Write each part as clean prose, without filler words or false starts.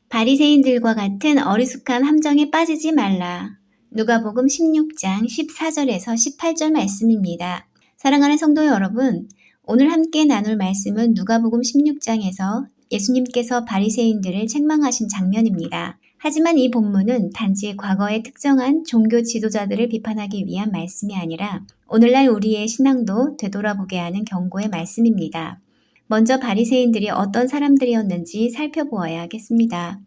바리새인들과 같은 어리숙한 함정에 빠지지 말라. 누가복음 16장 14절에서 18절 말씀입니다. 사랑하는 성도 여러분, 오늘 함께 나눌 말씀은 누가복음 16장에서 예수님께서 바리새인들을 책망하신 장면입니다. 하지만 이 본문은 단지 과거의 특정한 종교 지도자들을 비판하기 위한 말씀이 아니라 오늘날 우리의 신앙도 되돌아보게 하는 경고의 말씀입니다. 먼저 바리새인들이 어떤 사람들이었는지 살펴보아야 하겠습니다.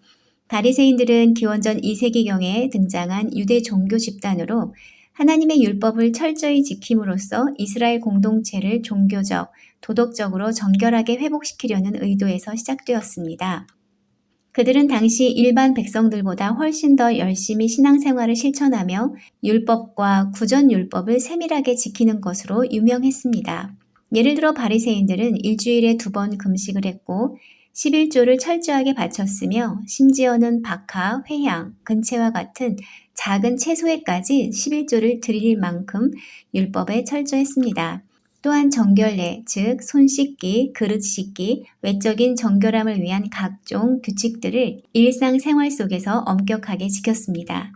바리새인들은 기원전 2세기경에 등장한 유대 종교 집단으로 하나님의 율법을 철저히 지킴으로써 이스라엘 공동체를 종교적, 도덕적으로 정결하게 회복시키려는 의도에서 시작되었습니다. 그들은 당시 일반 백성들보다 훨씬 더 열심히 신앙생활을 실천하며 율법과 구전율법을 세밀하게 지키는 것으로 유명했습니다. 예를 들어 바리새인들은 일주일에 2번 금식을 했고 11조를 철저하게 바쳤으며 심지어는 박하, 회향, 근채와 같은 작은 채소에까지 11조를 드릴 만큼 율법에 철저했습니다. 또한 정결례, 즉 손 씻기, 그릇 씻기, 외적인 정결함을 위한 각종 규칙들을 일상생활 속에서 엄격하게 지켰습니다.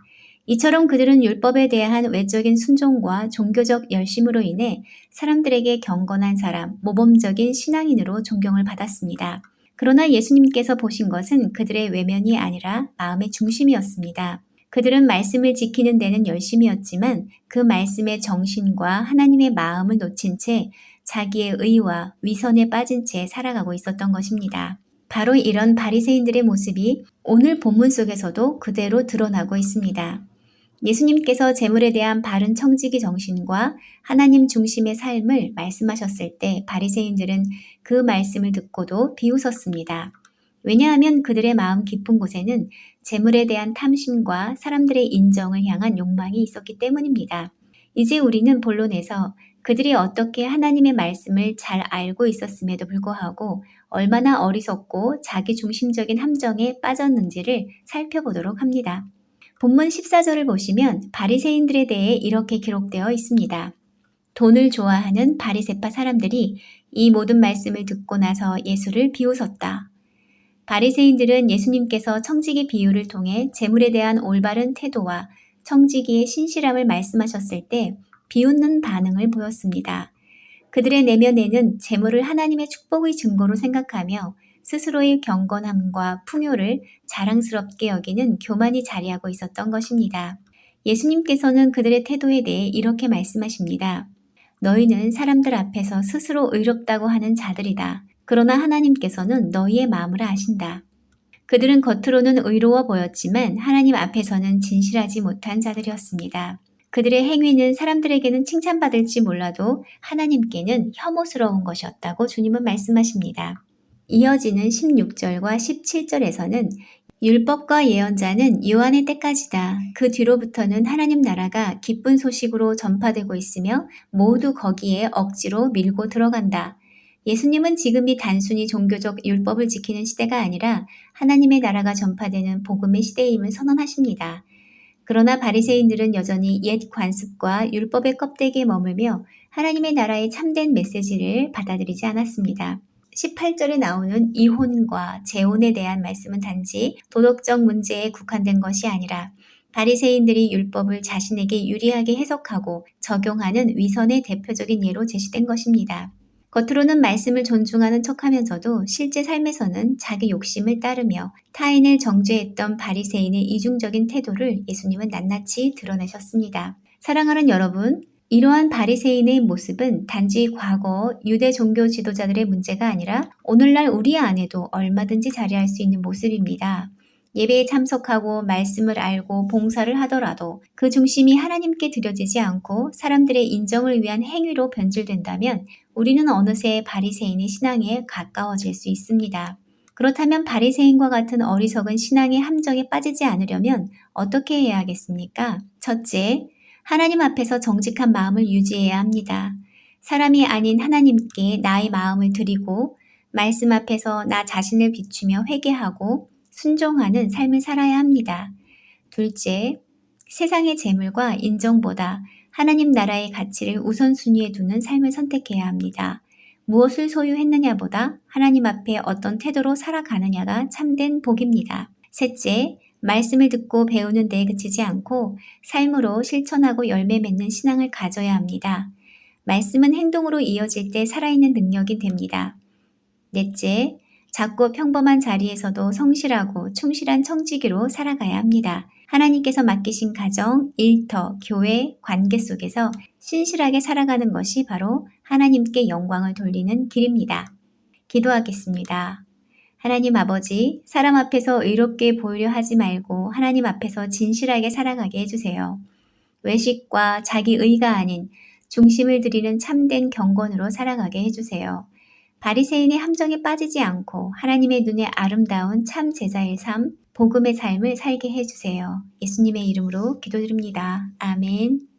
이처럼 그들은 율법에 대한 외적인 순종과 종교적 열심으로 인해 사람들에게 경건한 사람, 모범적인 신앙인으로 존경을 받았습니다. 그러나 예수님께서 보신 것은 그들의 외면이 아니라 마음의 중심이었습니다. 그들은 말씀을 지키는 데는 열심이었지만 그 말씀의 정신과 하나님의 마음을 놓친 채 자기의 의와 위선에 빠진 채 살아가고 있었던 것입니다. 바로 이런 바리새인들의 모습이 오늘 본문 속에서도 그대로 드러나고 있습니다. 예수님께서 재물에 대한 바른 청지기 정신과 하나님 중심의 삶을 말씀하셨을 때 바리새인들은 그 말씀을 듣고도 비웃었습니다. 왜냐하면 그들의 마음 깊은 곳에는 재물에 대한 탐심과 사람들의 인정을 향한 욕망이 있었기 때문입니다. 이제 우리는 본론에서 그들이 어떻게 하나님의 말씀을 잘 알고 있었음에도 불구하고 얼마나 어리석고 자기중심적인 함정에 빠졌는지를 살펴보도록 합니다. 본문 14절을 보시면 바리새인들에 대해 이렇게 기록되어 있습니다. 돈을 좋아하는 바리새파 사람들이 이 모든 말씀을 듣고 나서 예수를 비웃었다. 바리새인들은 예수님께서 청지기 비유를 통해 재물에 대한 올바른 태도와 청지기의 신실함을 말씀하셨을 때 비웃는 반응을 보였습니다. 그들의 내면에는 재물을 하나님의 축복의 증거로 생각하며 스스로의 경건함과 풍요를 자랑스럽게 여기는 교만이 자리하고 있었던 것입니다. 예수님께서는 그들의 태도에 대해 이렇게 말씀하십니다. 너희는 사람들 앞에서 스스로 의롭다고 하는 자들이다. 그러나 하나님께서는 너희의 마음을 아신다. 그들은 겉으로는 의로워 보였지만 하나님 앞에서는 진실하지 못한 자들이었습니다. 그들의 행위는 사람들에게는 칭찬받을지 몰라도 하나님께는 혐오스러운 것이었다고 주님은 말씀하십니다. 이어지는 16절과 17절에서는 율법과 예언자는 요한의 때까지다. 그 뒤로부터는 하나님 나라가 기쁜 소식으로 전파되고 있으며 모두 거기에 억지로 밀고 들어간다. 예수님은 지금이 단순히 종교적 율법을 지키는 시대가 아니라 하나님의 나라가 전파되는 복음의 시대임을 선언하십니다. 그러나 바리새인들은 여전히 옛 관습과 율법의 껍데기에 머물며 하나님의 나라의 참된 메시지를 받아들이지 않았습니다. 18절에 나오는 이혼과 재혼에 대한 말씀은 단지 도덕적 문제에 국한된 것이 아니라 바리새인들이 율법을 자신에게 유리하게 해석하고 적용하는 위선의 대표적인 예로 제시된 것입니다. 겉으로는 말씀을 존중하는 척하면서도 실제 삶에서는 자기 욕심을 따르며 타인을 정죄했던 바리새인의 이중적인 태도를 예수님은 낱낱이 드러내셨습니다. 사랑하는 여러분, 이러한 바리새인의 모습은 단지 과거 유대 종교 지도자들의 문제가 아니라 오늘날 우리 안에도 얼마든지 자리할 수 있는 모습입니다. 예배에 참석하고 말씀을 알고 봉사를 하더라도 그 중심이 하나님께 드려지지 않고 사람들의 인정을 위한 행위로 변질된다면 우리는 어느새 바리새인의 신앙에 가까워질 수 있습니다. 그렇다면 바리새인과 같은 어리석은 신앙의 함정에 빠지지 않으려면 어떻게 해야 하겠습니까? 첫째, 하나님 앞에서 정직한 마음을 유지해야 합니다. 사람이 아닌 하나님께 나의 마음을 드리고 말씀 앞에서 나 자신을 비추며 회개하고 순종하는 삶을 살아야 합니다. 둘째, 세상의 재물과 인정보다 하나님 나라의 가치를 우선순위에 두는 삶을 선택해야 합니다. 무엇을 소유했느냐보다 하나님 앞에 어떤 태도로 살아가느냐가 참된 복입니다. 셋째, 말씀을 듣고 배우는 데 그치지 않고 삶으로 실천하고 열매 맺는 신앙을 가져야 합니다. 말씀은 행동으로 이어질 때 살아있는 능력이 됩니다. 넷째, 작고 평범한 자리에서도 성실하고 충실한 청지기로 살아가야 합니다. 하나님께서 맡기신 가정, 일터, 교회, 관계 속에서 신실하게 살아가는 것이 바로 하나님께 영광을 돌리는 길입니다. 기도하겠습니다. 하나님 아버지, 사람 앞에서 의롭게 보이려 하지 말고 하나님 앞에서 진실하게 살아가게 해주세요. 외식과 자기 의가 아닌 중심을 들이는 참된 경건으로 살아가게 해주세요. 바리새인의 함정에 빠지지 않고 하나님의 눈에 아름다운 참 제자의 삶, 복음의 삶을 살게 해주세요. 예수님의 이름으로 기도드립니다. 아멘.